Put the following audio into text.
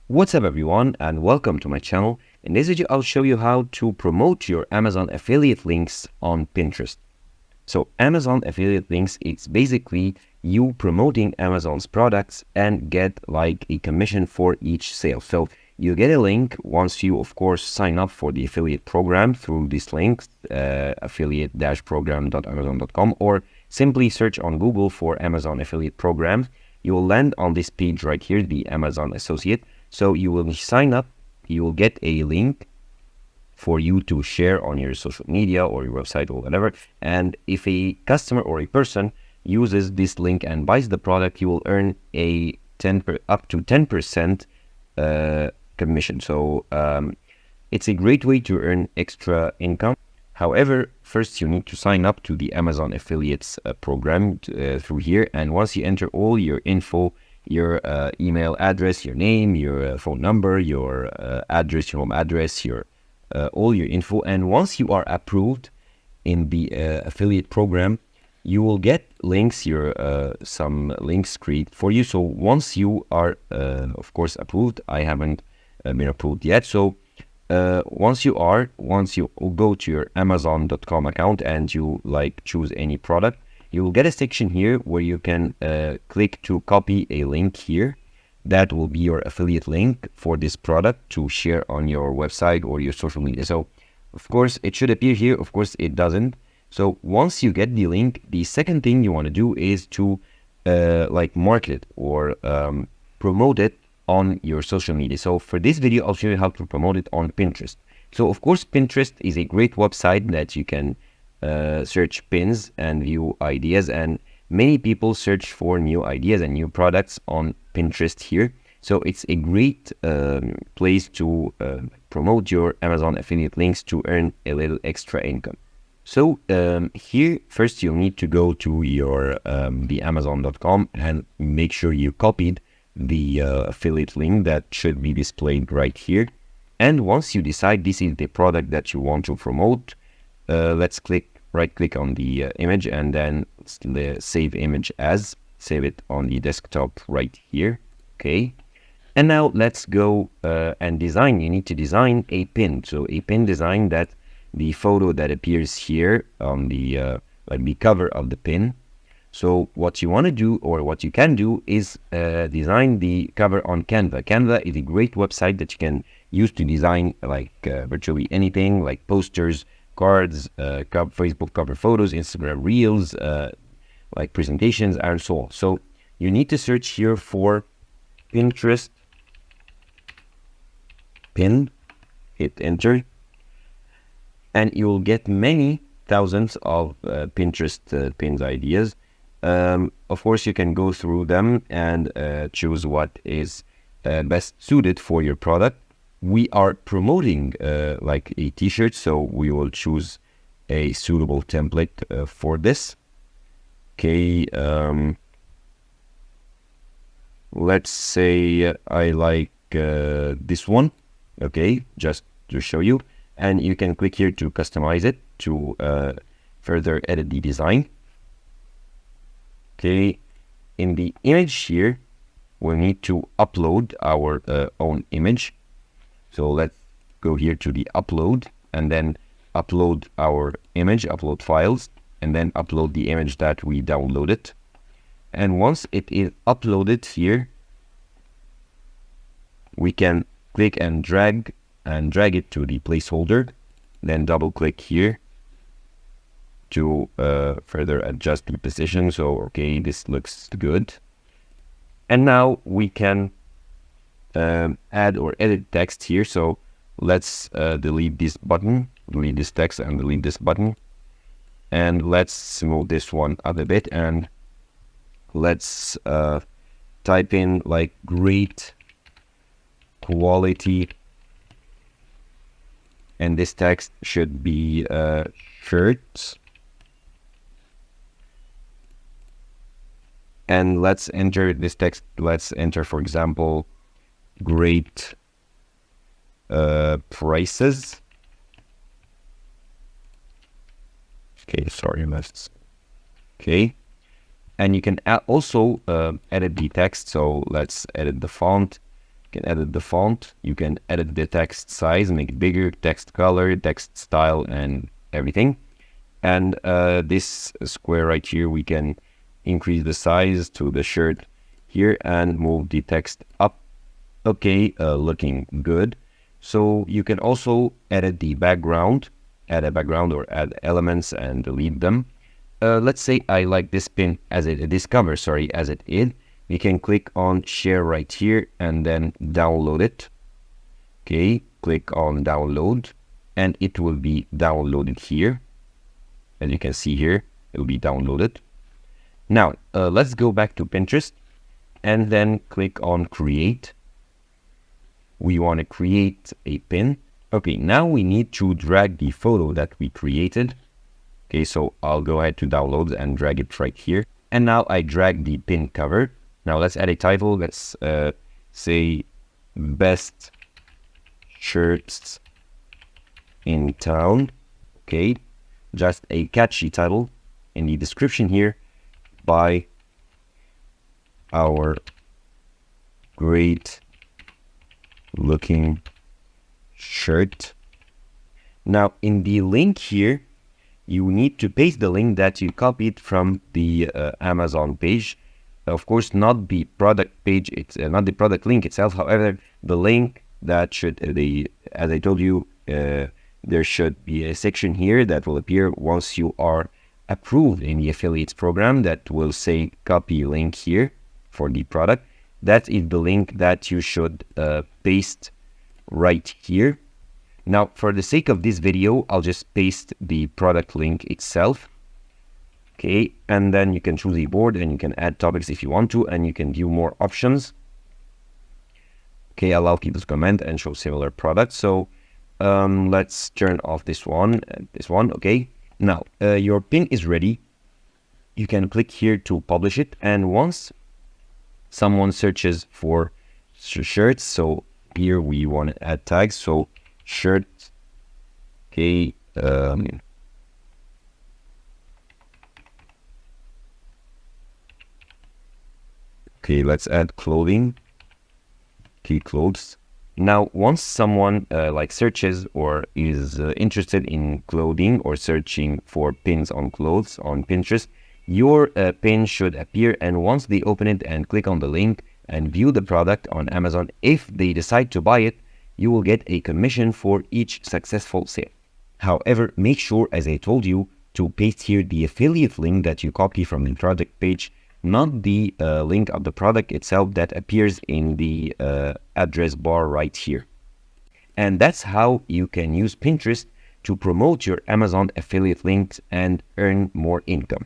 What's up everyone and welcome to my channel. In this video I'll show you how to promote your Amazon affiliate links on Pinterest. So Amazon affiliate links, it's basically you promoting Amazon's products and get like a commission for each sale. So you get a link once you of course sign up for the affiliate program through this link, affiliate-program.amazon.com, or simply search on Google for Amazon affiliate program. You will land on this page right here, the Amazon Associate. So you will sign up, you will get a link for you to share on your social media or your website or whatever. And if a customer or a person uses this link and buys the product, you will earn a up to 10% commission. So it's a great way to earn extra income. However, first you need to sign up to the Amazon affiliates program through here. And once you enter all your info, your email address, your name, your phone number, your address, your home address, your all your info, and once you are approved in the affiliate program, you will get links, some links created for you. So once you are of course approved, I haven't been approved yet. So once you go to your Amazon.com account and you like choose any product, you will get a section here where you can click to copy a link here. That will be your affiliate link for this product to share on your website or your social media. So of course it should appear here, of course it doesn't. So once you get the link, the second thing you want to do is to like market it or promote it on your social media. So for this video, I'll show you how to promote it on Pinterest. So of course, Pinterest is a great website that you can search pins and view ideas, and many people search for new ideas and new products on Pinterest here. So it's a great place to promote your Amazon affiliate links to earn a little extra income. So here, first you'll need to go to your the Amazon.com and make sure you copied the affiliate link that should be displayed right here. And once you decide this is the product that you want to promote, let's right click on the image and then save image as, save it on the desktop right here. Okay. And now let's go and design. You need to design a pin. So a pin design that the photo that appears here on the cover of the pin. So what you want to do, or what you can do, is design the cover on Canva. Canva is a great website that you can use to design like virtually anything, like posters, cards, Facebook cover photos, Instagram reels, like presentations, and so on. So you need to search here for Pinterest pin, hit enter, and you will get many thousands of Pinterest pins ideas. Of course, you can go through them and choose what is best suited for your product. We are promoting like a t-shirt, so we will choose a suitable template for this. Okay, let's say I like this one. Okay, just to show you, and you can click here to customize it to further edit the design. Okay, in the image here, we need to upload our own image. So let's go here to the upload and then upload our image, upload files, and then upload the image that we downloaded. And once it is uploaded here, we can click and drag it to the placeholder, then double click here to further adjust the position. So okay, this looks good. And now we can add or edit text here. So let's delete this button, delete this text and delete this button. And let's move this one up a bit and let's type in like great quality, and this text should be shirts. And let's enter this text. Let's enter, for example, great prices. Okay, sorry, okay. And you can also edit the text. So let's edit the font. You can edit the font, you can edit the text size, make it bigger, text color, text style, and everything. And this square right here, we can increase the size to the shirt here and move the text up. Okay, looking good. So you can also edit the background, add a background or add elements and delete them. Let's say I like this pin as this cover, sorry, as it is. We can click on share right here and then download it. Okay, click on download and it will be downloaded here. As you can see here, it will be downloaded. Now, let's go back to Pinterest and then click on create. We want to create a pin. Okay, now we need to drag the photo that we created. Okay, so I'll go ahead to download and drag it right here. And now I drag the pin cover. Now let's add a title. Let's say best shirts in town. Okay, just a catchy title. In the description here, by our great looking shirt. Now in the link here, you need to paste the link that you copied from the Amazon page. Of course, not the product page, it's not the product link itself. However, the link that should, as I told you, there should be a section here that will appear once you are approved in the affiliates program that will say copy link here for the product. That is the link that you should paste right here. Now, for the sake of this video, I'll just paste the product link itself. Okay, and then you can choose a board and you can add topics if you want to, and you can view more options. Okay, allow people to comment and show similar products. So let's turn off this one and this one. Okay, now your pin is ready. You can click here to publish it, and once someone searches for shirts, so here we want to add tags, so shirt, okay, okay, let's add clothing, okay, clothes. Now, once someone like searches or is interested in clothing or searching for pins on clothes on Pinterest, your pin should appear, and once they open it and click on the link and view the product on Amazon, if they decide to buy it, you will get a commission for each successful sale. However, make sure, as I told you, to paste here the affiliate link that you copy from the product page, not the link of the product itself that appears in the address bar right here. And that's how you can use Pinterest to promote your Amazon affiliate links and earn more income.